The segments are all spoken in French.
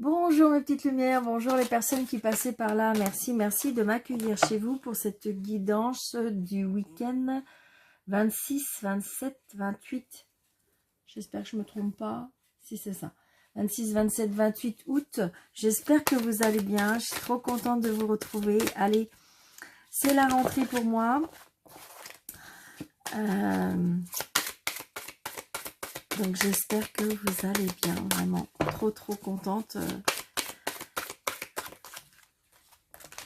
Bonjour mes petites lumières, bonjour les personnes qui passaient par là. Merci de m'accueillir chez vous pour cette guidance du week-end 26, 27, 28. J'espère que je ne me trompe pas. Si c'est ça. 26, 27, 28 août. J'espère que vous allez bien. Je suis trop contente de vous retrouver. Allez, c'est la rentrée pour moi. Donc j'espère que vous allez bien. Vraiment trop contente.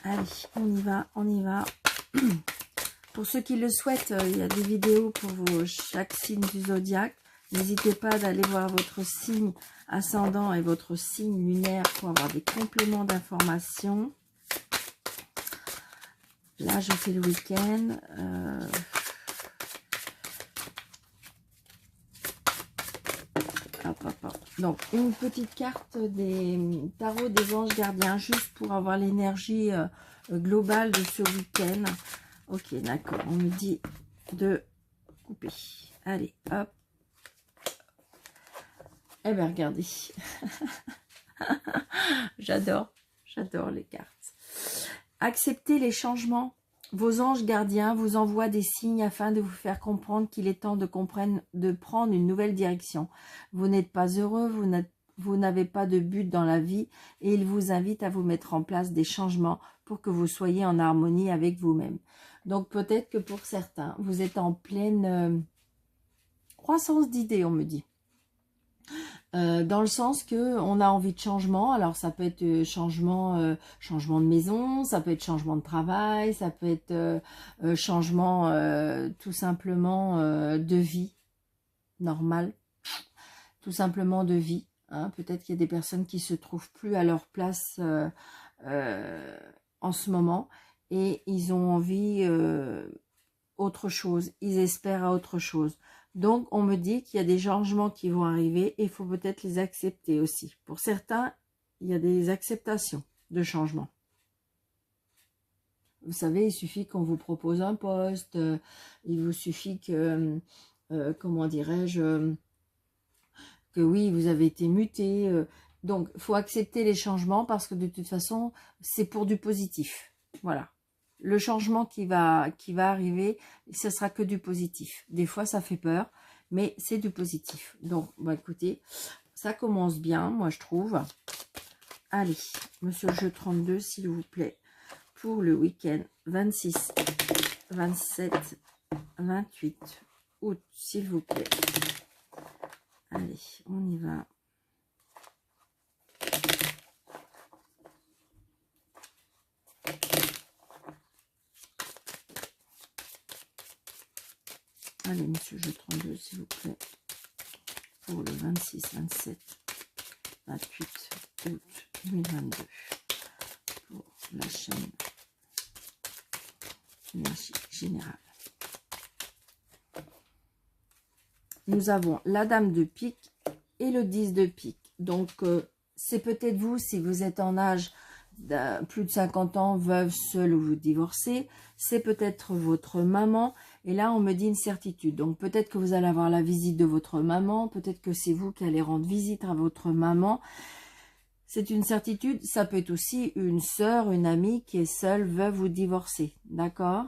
Allez, on y va, on y va. Pour ceux qui le souhaitent, il y a des vidéos pour chaque signe du zodiaque. N'hésitez pas d'aller voir votre signe ascendant et votre signe lunaire pour avoir des compléments d'informations. Là, je fais le week-end. Donc, une petite carte des tarots des anges gardiens, juste pour avoir l'énergie globale de ce week-end. Ok, d'accord. On me dit de couper. Allez, hop. Eh bien, regardez. J'adore les cartes. Acceptez les changements. Vos anges gardiens vous envoient des signes afin de vous faire comprendre qu'il est temps de prendre une nouvelle direction. Vous n'êtes pas heureux, vous n'avez pas de but dans la vie et ils vous invitent à vous mettre en place des changements pour que vous soyez en harmonie avec vous-même. Donc peut-être que pour certains, vous êtes en pleine croissance d'idées, on me dit. Dans le sens que on a envie de changement. Alors ça peut être changement de maison, ça peut être changement de travail, ça peut être changement tout simplement de vie normale, tout simplement de vie. Hein. Peut-être qu'il y a des personnes qui se trouvent plus à leur place en ce moment et ils ont envie autre chose, ils espèrent à autre chose. Donc, on me dit qu'il y a des changements qui vont arriver et il faut peut-être les accepter aussi. Pour certains, il y a des acceptations de changements. Vous savez, il suffit qu'on vous propose un poste, il vous suffit que, comment dirais-je, que oui, vous avez été muté. Donc, il faut accepter les changements parce que de toute façon, c'est pour du positif. Voilà. Le changement qui va arriver, ce sera que du positif. Des fois, ça fait peur, mais c'est du positif. Donc, bah, écoutez, ça commence bien, moi, je trouve. Allez, monsieur le jeu 32, s'il vous plaît, pour le week-end 26, 27, 28 août, s'il vous plaît. Allez, on y va. Allez, monsieur jeu 32, s'il vous plaît, pour le 26, 27, 28 août 2022, pour la chaîne énergie générale. Nous avons la dame de pique et le 10 de pique. Donc, c'est peut-être vous, si vous êtes en âge de plus de 50 ans, veuve, seule ou vous divorcez. C'est peut-être votre maman. Et là, on me dit une certitude. Donc, peut-être que vous allez avoir la visite de votre maman. Peut-être que c'est vous qui allez rendre visite à votre maman. C'est une certitude. Ça peut être aussi une sœur, une amie qui est seule, veuve ou divorcée. D'accord ?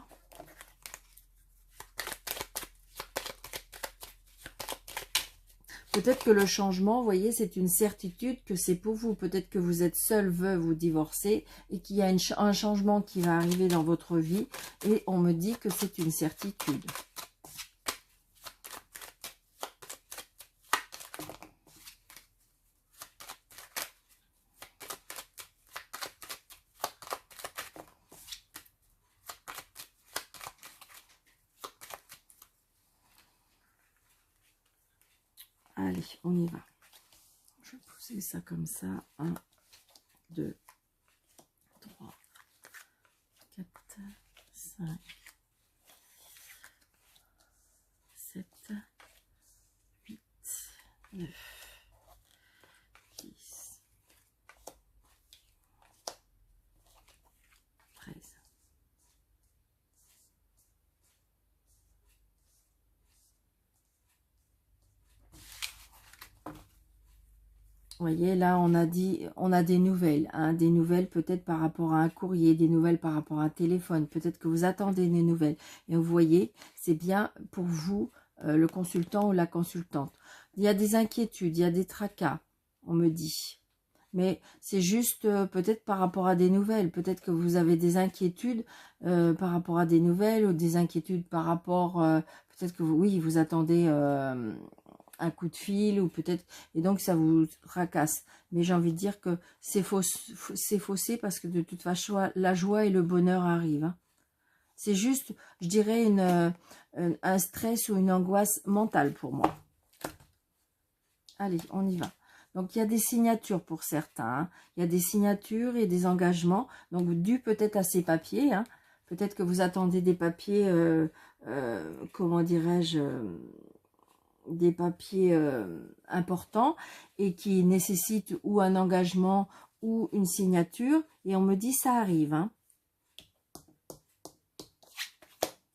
Peut-être que le changement, vous voyez, c'est une certitude que c'est pour vous. Peut-être que vous êtes seul, veuve ou divorcé et qu'il y a un changement qui va arriver dans votre vie. Et on me dit que c'est une certitude. Allez, on y va. Je vais poser ça comme ça. 1, 2, 3, 4, 5, 7, 8, 9, 10, 13. Vous voyez, là, on a dit, on a des nouvelles, hein, des nouvelles peut-être par rapport à un courrier, des nouvelles par rapport à un téléphone, peut-être que vous attendez des nouvelles. Et vous voyez, c'est bien pour vous, le consultant ou la consultante. Il y a des inquiétudes, il y a des tracas, on me dit. Mais c'est juste peut-être par rapport à des nouvelles. Peut-être que vous avez des inquiétudes par rapport à des nouvelles ou des inquiétudes par rapport... peut-être que vous, oui, vous attendez un coup de fil ou peut-être... Et donc ça vous tracasse. Mais j'ai envie de dire que c'est faussé parce que de toute façon, la joie et le bonheur arrivent. Hein. C'est juste, je dirais, un stress ou une angoisse mentale pour moi. Allez, on y va. Donc, il y a des signatures pour certains. Hein. Il y a des signatures et des engagements. Donc, dû peut-être à ces papiers. Hein. Peut-être que vous attendez des papiers, comment dirais-je, des papiers importants et qui nécessitent ou un engagement ou une signature. Et on me dit, ça arrive. Hein.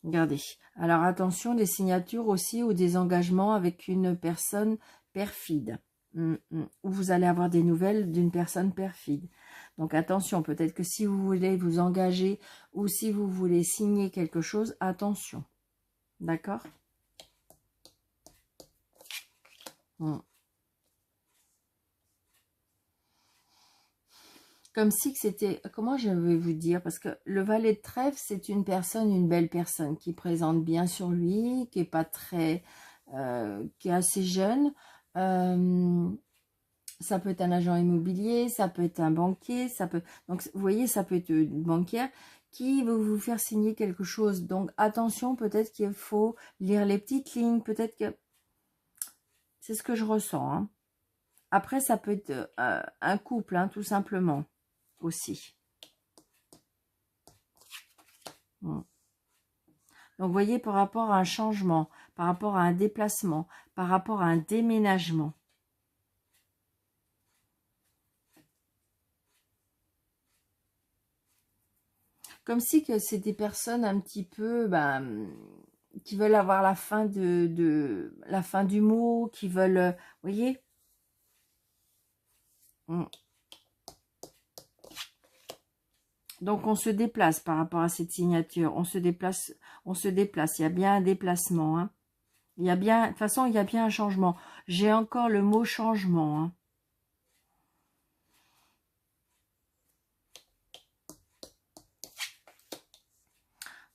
Regardez. Alors, attention, des signatures aussi ou des engagements avec une personne perfide. Où vous allez avoir des nouvelles d'une personne perfide. Donc attention, peut-être que si vous voulez vous engager ou si vous voulez signer quelque chose, attention. D'accord? Comme si c'était... Comment je vais vous dire? Parce que le valet de trèfle, c'est une personne, une belle personne qui présente bien sur lui, qui est pas très... qui est assez jeune. Ça peut être un agent immobilier, ça peut être un banquier, ça peut... Donc, vous voyez, ça peut être une banquière qui veut vous faire signer quelque chose. Donc, attention, peut-être qu'il faut lire les petites lignes, peut-être que... C'est ce que je ressens. Hein. Après, ça peut être un couple, hein, tout simplement, aussi. Donc, vous voyez, par rapport à un changement, par rapport à un déplacement, par rapport à un déménagement, comme si que c'est des personnes un petit peu qui veulent avoir la fin la fin du mot, qui veulent, vous voyez. Donc on se déplace par rapport à cette signature, on se déplace, il y a bien un déplacement, hein. Il y a bien, de toute façon, il y a bien un changement. J'ai encore le mot changement, hein.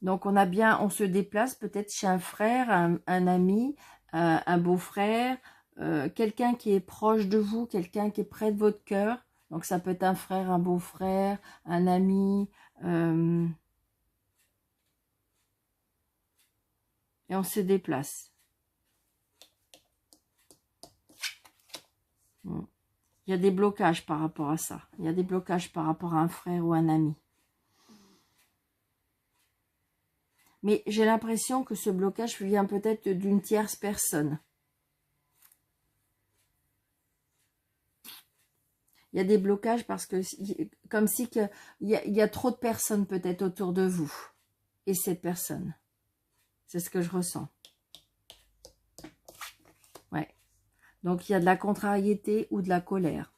Donc, on se déplace peut-être chez un frère, un ami, un beau-frère, quelqu'un qui est proche de vous, quelqu'un qui est près de votre cœur. Donc, ça peut être un frère, un beau-frère, un ami. Et on se déplace. Il y a des blocages par rapport à ça. Il y a des blocages par rapport à un frère ou un ami. Mais j'ai l'impression que ce blocage vient peut-être d'une tierce personne. Il y a des blocages parce que, comme si il y a trop de personnes peut-être autour de vous. Et cette personne. C'est ce que je ressens. Ouais. Donc, il y a de la contrariété ou de la colère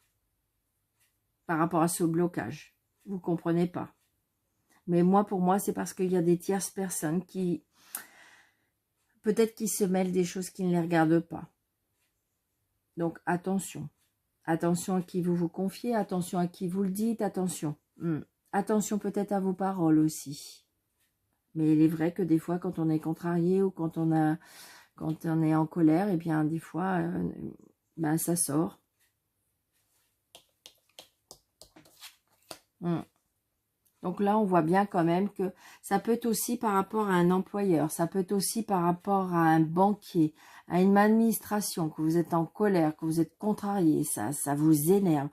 par rapport à ce blocage. Vous ne comprenez pas. Mais moi, pour moi, c'est parce qu'il y a des tierces personnes qui, peut-être qui se mêlent des choses qui ne les regardent pas. Donc, attention. Attention à qui vous vous confiez, attention à qui vous le dites, attention. Attention peut-être à vos paroles aussi. Mais il est vrai que des fois, quand on est contrarié ou quand on est en colère, eh bien, des fois, ça sort. Donc là, on voit bien quand même que ça peut être aussi par rapport à un employeur, ça peut être aussi par rapport à un banquier, à une administration, que vous êtes en colère, que vous êtes contrarié, ça vous énerve.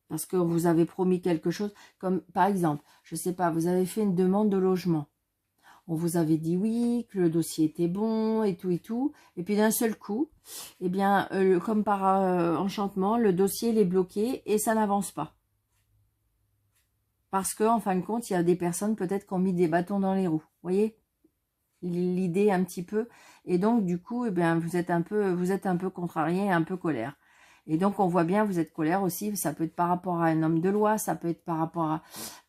Parce que vous avez promis quelque chose, comme par exemple, je ne sais pas, vous avez fait une demande de logement. On vous avait dit oui, que le dossier était bon et tout. Et puis d'un seul coup, eh bien, comme par enchantement, le dossier il est bloqué et ça n'avance pas. Parce que en fin de compte, il y a des personnes peut-être qui ont mis des bâtons dans les roues. Vous voyez? l'idée un petit peu. Et donc, du coup, eh bien, vous êtes un peu contrarié, un peu colère. Et donc, on voit bien, vous êtes colère aussi. Ça peut être par rapport à un homme de loi, ça peut être par rapport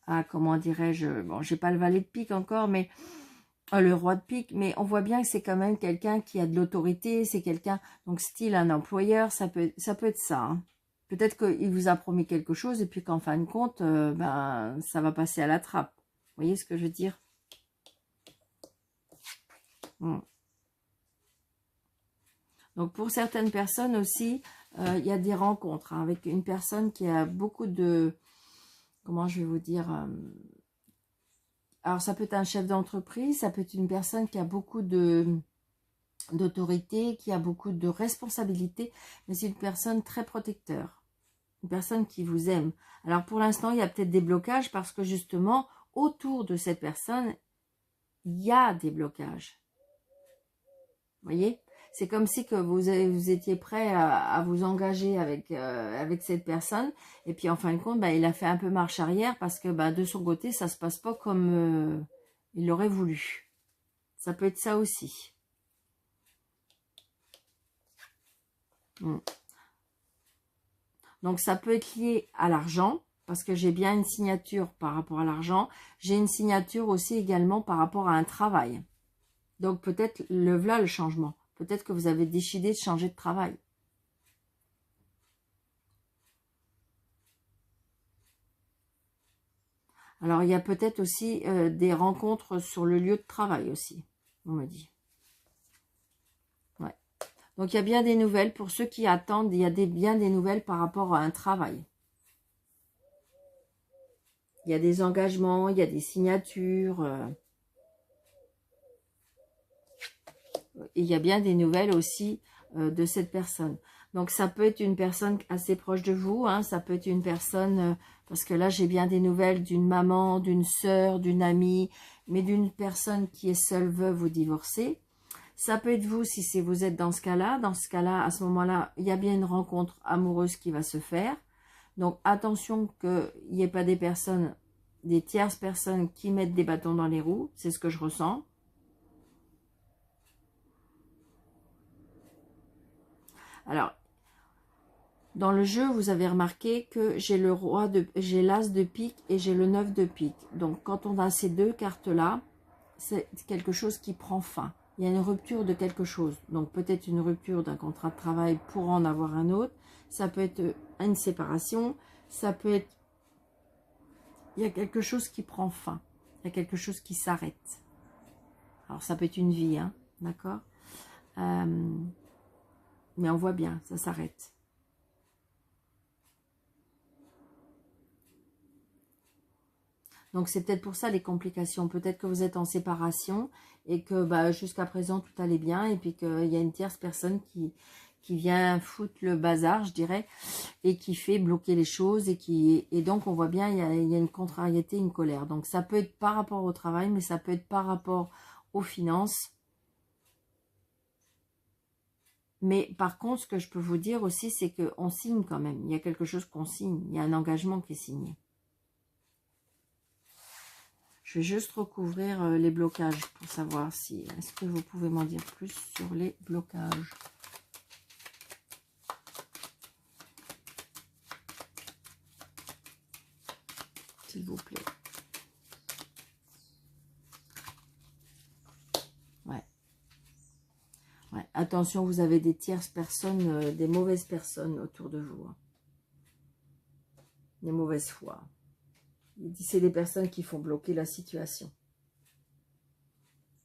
à comment dirais-je, bon, j'ai pas le valet de pique encore, mais le roi de pique, mais on voit bien que c'est quand même quelqu'un qui a de l'autorité, c'est quelqu'un, donc style un employeur, ça peut être ça. Hein. Peut-être qu'il vous a promis quelque chose et puis qu'en fin de compte, ben, ça va passer à la trappe. Vous voyez ce que je veux dire? Donc pour certaines personnes aussi, il y a des rencontres hein, avec une personne qui a beaucoup de, comment je vais vous dire, alors ça peut être un chef d'entreprise, ça peut être une personne qui a beaucoup d'autorité, qui a beaucoup de responsabilités, mais c'est une personne très protecteur, une personne qui vous aime. Alors pour l'instant, il y a peut-être des blocages parce que justement, autour de cette personne, il y a des blocages. Vous voyez? C'est comme si que vous étiez prêt à vous engager avec cette personne. Et puis, en fin de compte, bah, il a fait un peu marche arrière parce que bah, de son côté, ça ne se passe pas comme il l'aurait voulu. Ça peut être ça aussi. Donc, ça peut être lié à l'argent parce que j'ai bien une signature par rapport à l'argent. J'ai une signature aussi également par rapport à un travail. Donc, peut-être voilà le changement. Peut-être que vous avez décidé de changer de travail. Alors, il y a peut-être aussi des rencontres sur le lieu de travail aussi, on me dit. Ouais. Donc, il y a bien des nouvelles. Pour ceux qui attendent, il y a bien des nouvelles par rapport à un travail. Il y a des engagements, il y a des signatures. Et il y a bien des nouvelles aussi de cette personne. Donc, ça peut être une personne assez proche de vous. Hein, ça peut être une personne, parce que là, j'ai bien des nouvelles d'une maman, d'une sœur, d'une amie, mais d'une personne qui est seule, veuve ou divorcée. Ça peut être vous si vous êtes dans ce cas-là. Dans ce cas-là, à ce moment-là, il y a bien une rencontre amoureuse qui va se faire. Donc, attention qu'il n'y ait pas des tierces personnes qui mettent des bâtons dans les roues. C'est ce que je ressens. Alors, dans le jeu, vous avez remarqué que j'ai l'as de pique et j'ai le 9 de pique. Donc, quand on a ces deux cartes-là, c'est quelque chose qui prend fin. Il y a une rupture de quelque chose. Donc, peut-être une rupture d'un contrat de travail pour en avoir un autre. Ça peut être une séparation. Ça peut être... Il y a quelque chose qui prend fin. Il y a quelque chose qui s'arrête. Alors, ça peut être une vie, hein, d'accord mais on voit bien, ça s'arrête. Donc, c'est peut-être pour ça les complications. Peut-être que vous êtes en séparation et que bah, jusqu'à présent, tout allait bien. Et puis qu'il y a une tierce personne qui vient foutre le bazar, je dirais, et qui fait bloquer les choses. Et donc, on voit bien, il y a une contrariété, une colère. Donc, ça peut être par rapport au travail, mais ça peut être par rapport aux finances. Mais par contre, ce que je peux vous dire aussi, c'est qu'on signe quand même. Il y a quelque chose qu'on signe. Il y a un engagement qui est signé. Je vais juste recouvrir les blocages pour savoir si... Est-ce que vous pouvez m'en dire plus sur les blocages? S'il vous plaît. Ouais. Ouais. Attention, vous avez des tierces personnes, des mauvaises personnes autour de vous. Hein. Des mauvaises foi. C'est des personnes qui font bloquer la situation.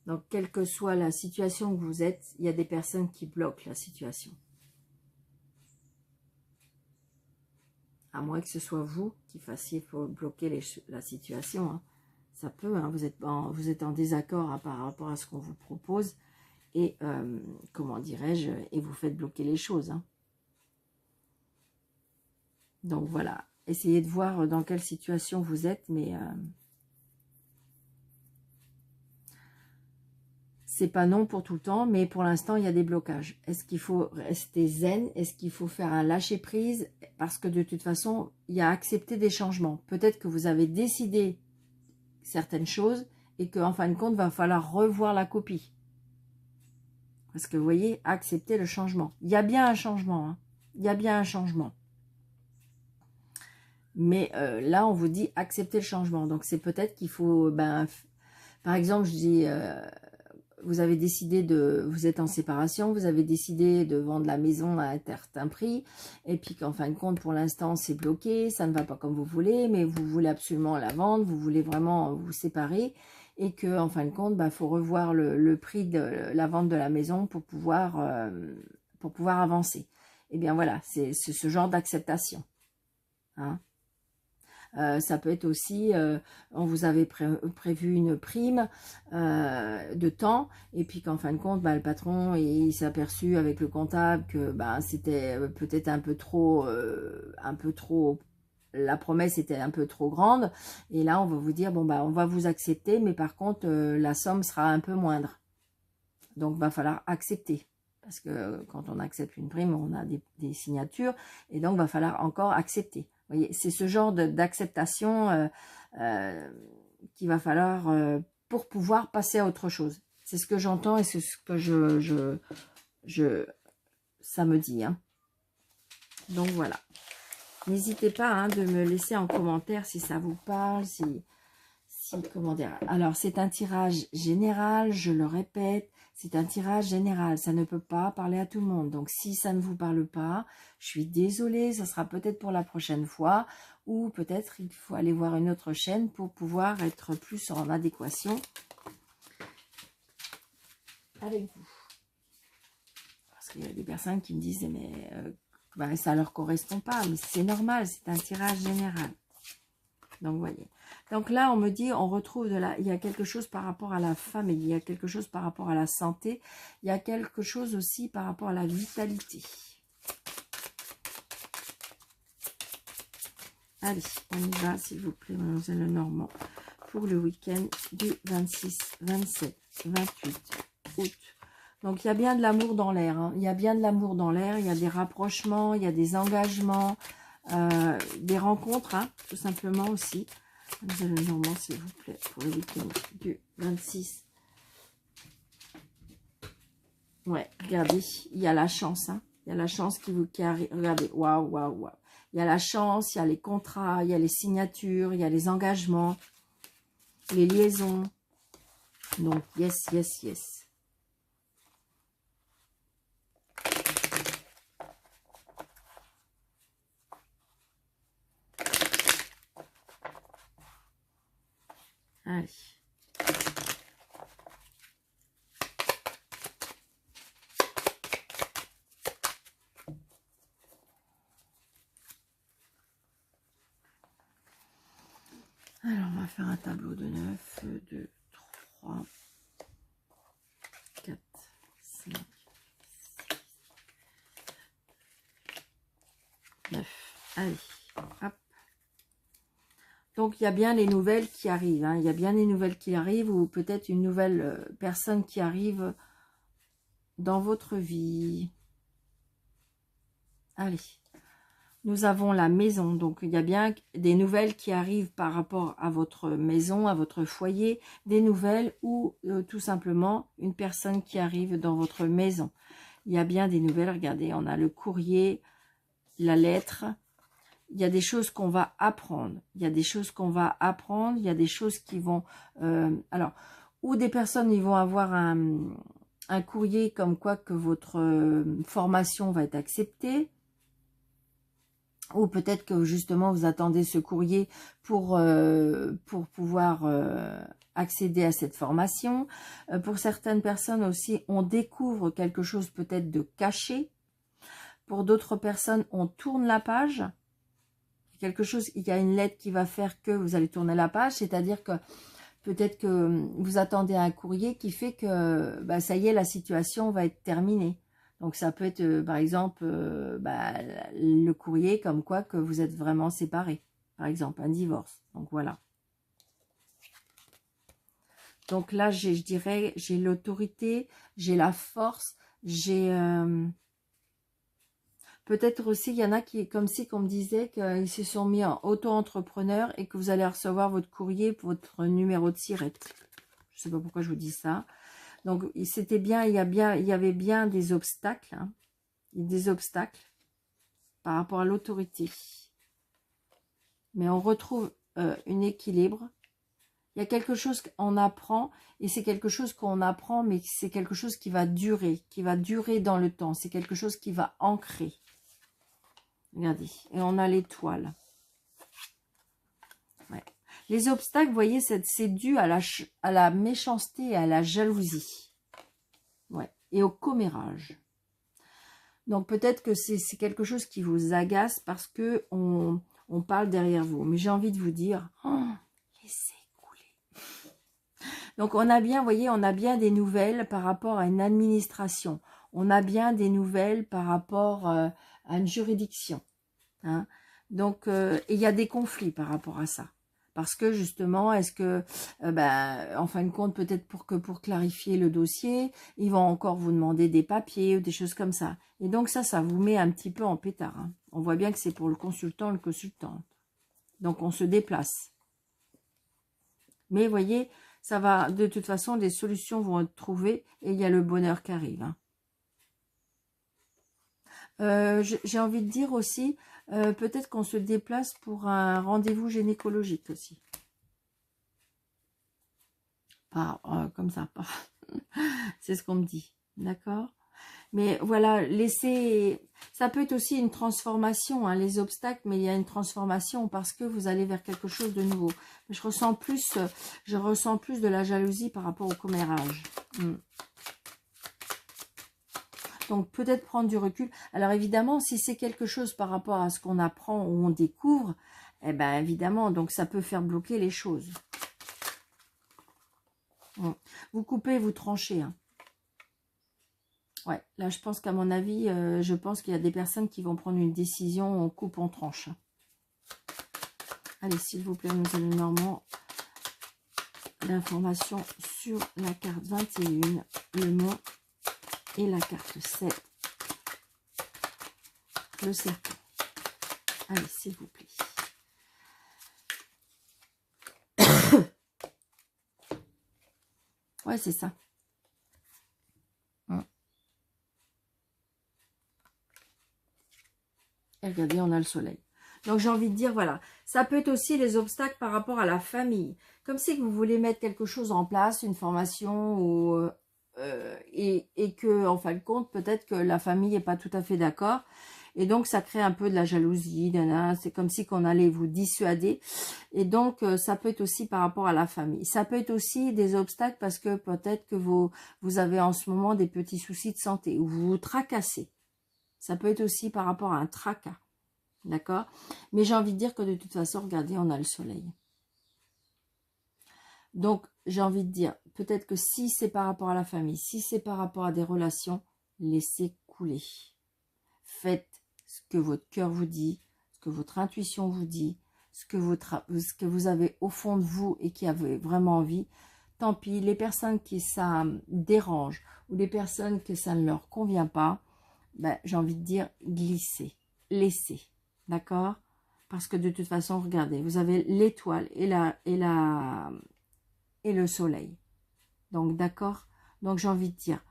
Donc, quelle que soit la situation que vous êtes, il y a des personnes qui bloquent la situation. À moins que ce soit vous qui fassiez pour bloquer la situation. Hein. Ça peut, hein, vous êtes en désaccord hein, par rapport à ce qu'on vous propose. Et, comment dirais-je, et vous faites bloquer les choses. Hein. Donc, voilà. Essayez de voir dans quelle situation vous êtes, mais c'est pas non pour tout le temps, mais pour l'instant, il y a des blocages. Est-ce qu'il faut rester zen? Est-ce qu'il faut faire un lâcher-prise? Parce que de toute façon, il y a accepté des changements. Peut-être que vous avez décidé certaines choses et qu'en fin de compte, va falloir revoir la copie. Parce que vous voyez, accepter le changement. Il y a bien un changement, hein. Il y a bien un changement. Mais là, on vous dit accepter le changement. Donc, c'est peut-être qu'il faut, par exemple, je dis, vous avez décidé vous êtes en séparation, vous avez décidé de vendre la maison à un certain prix, et puis qu'en fin de compte, pour l'instant, c'est bloqué, ça ne va pas comme vous voulez, mais vous voulez absolument la vendre, vous voulez vraiment vous séparer, et que en fin de compte, faut revoir le prix de la vente de la maison pour pouvoir avancer. Et bien voilà, c'est ce genre d'acceptation. Hein. Ça peut être aussi, on vous avait prévu une prime de temps, et puis qu'en fin de compte, le patron il s'est aperçu avec le comptable que c'était peut-être un peu trop, la promesse était un peu trop grande, et là on va vous dire, bon on va vous accepter, mais par contre la somme sera un peu moindre. Donc va falloir accepter. Parce que quand on accepte une prime, on a des signatures, et donc va falloir encore accepter. Vous voyez, c'est ce genre d'acceptation qu'il va falloir pour pouvoir passer à autre chose. C'est ce que j'entends et c'est ce que ça me dit. Hein. Donc voilà. N'hésitez pas de me laisser en commentaire si ça vous parle, comment dire. Alors, c'est un tirage général, je le répète, c'est un tirage général. Ça ne peut pas parler à tout le monde. Donc, si ça ne vous parle pas, je suis désolée, ça sera peut-être pour la prochaine fois. Ou peut-être il faut aller voir une autre chaîne pour pouvoir être plus en adéquation avec vous. Parce qu'il y a des personnes qui me disent, mais ça ne leur correspond pas. Mais c'est normal, c'est un tirage général. Donc, vous voyez. Donc là, on me dit, on retrouve il y a quelque chose par rapport à la famille, il y a quelque chose par rapport à la santé, il y a quelque chose aussi par rapport à la vitalité. Allez, on y va, s'il vous plaît, Mademoiselle Lenormand, pour le week-end du 26, 27, 28 août. Donc, il y a bien de l'amour dans l'air, hein. Il y a bien de l'amour dans l'air, il y a des rapprochements, il y a des engagements, des rencontres, hein, tout simplement aussi. Mademoiselle Lenormand, s'il vous plaît, pour le week-end du 26. Ouais, regardez, il y a la chance, hein. Il y a la chance qui arrive. Regardez, waouh, waouh, waouh. Il y a la chance, il y a les contrats, il y a les signatures, il y a les engagements, les liaisons. Donc, yes, yes, yes. Allez. Alors, on va faire un tableau de 9, 2, 3, 4, 5, 9. Allez, hop. Donc, il y a bien les nouvelles qui arrivent. Hein. Il y a bien les nouvelles qui arrivent ou peut-être une nouvelle personne qui arrive dans votre vie. Allez. Nous avons la maison. Donc, il y a bien des nouvelles qui arrivent par rapport à votre maison, à votre foyer. Des nouvelles ou tout simplement une personne qui arrive dans votre maison. Il y a bien des nouvelles. Regardez, on a le courrier, la lettre. Il y a des choses qu'on va apprendre. Il y a des choses qu'on va apprendre. Il y a des choses qui vont... alors, ou des personnes, ils vont avoir un courrier comme quoi que votre formation va être acceptée. Ou peut-être que justement, vous attendez ce courrier pour pouvoir accéder à cette formation. Pour certaines personnes aussi, on découvre quelque chose peut-être de caché. Pour d'autres personnes, on tourne la page. Quelque chose, il y a une lettre qui va faire que vous allez tourner la page, c'est-à-dire que peut-être que vous attendez un courrier qui fait que ça y est, la situation va être terminée. Donc ça peut être par exemple le courrier comme quoi que vous êtes vraiment séparés, par exemple un divorce. Donc voilà. Donc là, je dirais, j'ai l'autorité, j'ai la force, j'ai... Peut-être aussi, il y en a qui, comme si qu'on me disait qu'ils se sont mis en auto-entrepreneur et que vous allez recevoir votre courrier pour votre numéro de SIRET. Je sais pas pourquoi je vous dis ça. Donc, c'était bien, il y avait bien des obstacles, hein, des obstacles par rapport à l'autorité. Mais on retrouve un équilibre. Il y a quelque chose qu'on apprend, et c'est quelque chose qu'on apprend, mais c'est quelque chose qui va durer dans le temps. C'est quelque chose qui va ancrer. Regardez, et on a l'étoile. Ouais. Les obstacles, vous voyez, c'est dû à la méchanceté et à la jalousie. Ouais. Et au commérage. Donc peut-être que c'est quelque chose qui vous agace parce que on parle derrière vous. Mais j'ai envie de vous dire, oh, laissez couler. Donc on a bien, vous voyez, on a bien des nouvelles par rapport à une administration. On a bien des nouvelles par rapport à une juridiction. Hein. Donc il y a des conflits par rapport à ça. Parce que justement, est-ce que, en fin de compte, peut-être pour clarifier le dossier, ils vont encore vous demander des papiers ou des choses comme ça. Et donc ça vous met un petit peu en pétard. Hein. On voit bien que c'est pour le consultant, le consultante. Donc on se déplace. Mais vous voyez, ça va, de toute façon, des solutions vont être trouvées et il y a le bonheur qui arrive. Hein. J'ai envie de dire aussi, peut-être qu'on se déplace pour un rendez-vous gynécologique aussi. Pas comme ça, pas. C'est ce qu'on me dit, d'accord? Mais voilà, ça peut être aussi une transformation, hein, les obstacles, mais il y a une transformation parce que vous allez vers quelque chose de nouveau. Je ressens plus de la jalousie par rapport au commérage. Donc peut-être prendre du recul. Alors évidemment, si c'est quelque chose par rapport à ce qu'on apprend ou on découvre, eh bien évidemment, donc ça peut faire bloquer les choses. Vous coupez, vous tranchez. Hein. Ouais, là je pense qu'à mon avis, je pense qu'il y a des personnes qui vont prendre une décision, on coupe, on tranche. Allez, s'il vous plaît, nous allons Normand, l'information sur la carte 21, le mont et la carte 7, le serpent. Allez, s'il vous plaît. Ouais, c'est ça. Et regardez, on a le soleil. Donc, j'ai envie de dire, voilà, ça peut être aussi les obstacles par rapport à la famille. Comme si vous voulez mettre quelque chose en place, une formation, ou, et que, en fin de compte, peut-être que la famille n'est pas tout à fait d'accord. Et donc, ça crée un peu de la jalousie. C'est comme si qu'on allait vous dissuader. Et donc, ça peut être aussi par rapport à la famille. Ça peut être aussi des obstacles parce que peut-être que vous avez en ce moment des petits soucis de santé ou vous vous tracassez. Ça peut être aussi par rapport à un tracas. D'accord? Mais j'ai envie de dire que de toute façon, regardez, on a le soleil. Donc, j'ai envie de dire, peut-être que si c'est par rapport à la famille, si c'est par rapport à des relations, laissez couler. Faites ce que votre cœur vous dit, ce que votre intuition vous dit, ce que vous avez au fond de vous et qui avez vraiment envie. Tant pis, les personnes qui ça dérange ou les personnes que ça ne leur convient pas, ben, j'ai envie de dire, glissez, laissez. D'accord? Parce que de toute façon, regardez, vous avez l'étoile et le soleil. Donc, d'accord? Donc, j'ai envie de dire,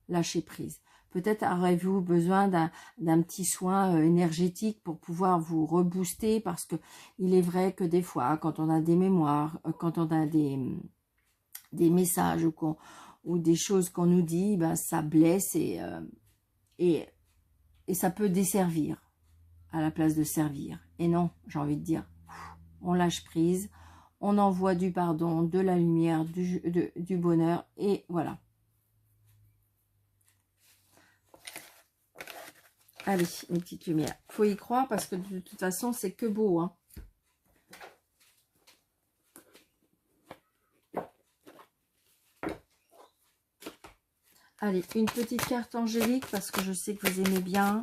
lâchez prise. Peut-être aurez-vous besoin d'un petit soin énergétique pour pouvoir vous rebooster parce que il est vrai que des fois, quand on a des mémoires, quand on a des messages ou des choses qu'on nous dit, ben, ça blesse et ça peut desservir à la place de servir. Et non, j'ai envie de dire, on lâche prise, on envoie du pardon, de la lumière, du bonheur, et voilà. Allez, une petite lumière. Faut y croire parce que de toute façon, c'est que beau. Hein. Allez, une petite carte angélique parce que je sais que vous aimez bien.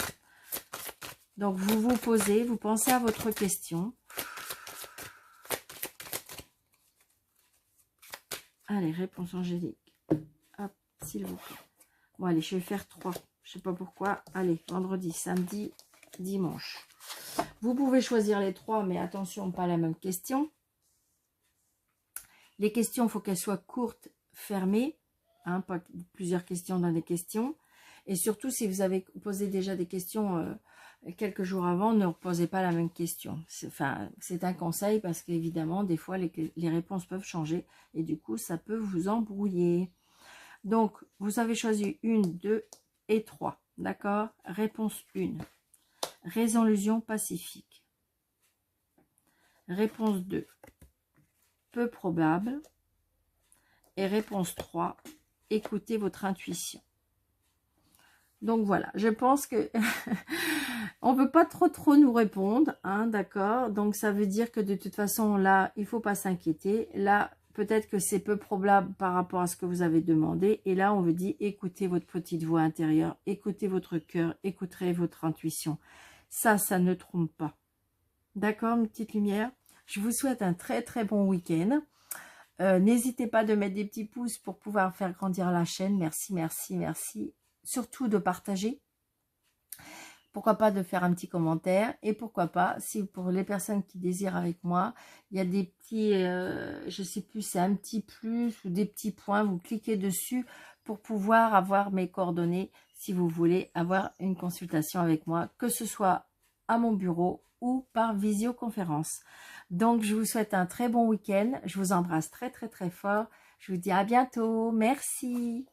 Donc, vous vous posez, vous pensez à votre question. Allez, réponse angélique. Hop, s'il vous plaît. Bon, allez, je vais faire 3. Je sais pas pourquoi. Allez, vendredi, samedi, dimanche. Vous pouvez choisir les 3, mais attention, pas la même question. Les questions, il faut qu'elles soient courtes, fermées, hein, pas plusieurs questions dans les questions. Et surtout, si vous avez posé déjà des questions quelques jours avant, ne reposez pas la même question. C'est un conseil parce qu'évidemment, des fois, les réponses peuvent changer et du coup, ça peut vous embrouiller. Donc, vous avez choisi 1, 2 et 3. D'accord? Réponse 1. Résolution pacifique. Réponse 2. Peu probable. Et réponse 3. Écoutez votre intuition. Donc voilà, je pense que on ne peut pas trop nous répondre, hein, d'accord? Donc ça veut dire que de toute façon, là, il ne faut pas s'inquiéter. Là, peut-être que c'est peu probable par rapport à ce que vous avez demandé. Et là, on vous dit, écoutez votre petite voix intérieure, écoutez votre cœur, écoutez votre intuition. Ça ne trompe pas. D'accord, mes petites lumières? Je vous souhaite un très bon week-end. N'hésitez pas de mettre des petits pouces pour pouvoir faire grandir la chaîne. Merci. Surtout de partager. Pourquoi pas de faire un petit commentaire. Et pourquoi pas, si pour les personnes qui désirent avec moi, il y a des petits, je sais plus, c'est un petit plus ou des petits points. Vous cliquez dessus pour pouvoir avoir mes coordonnées si vous voulez avoir une consultation avec moi, que ce soit à mon bureau ou par visioconférence. Donc, je vous souhaite un très bon week-end. Je vous embrasse très fort. Je vous dis à bientôt. Merci.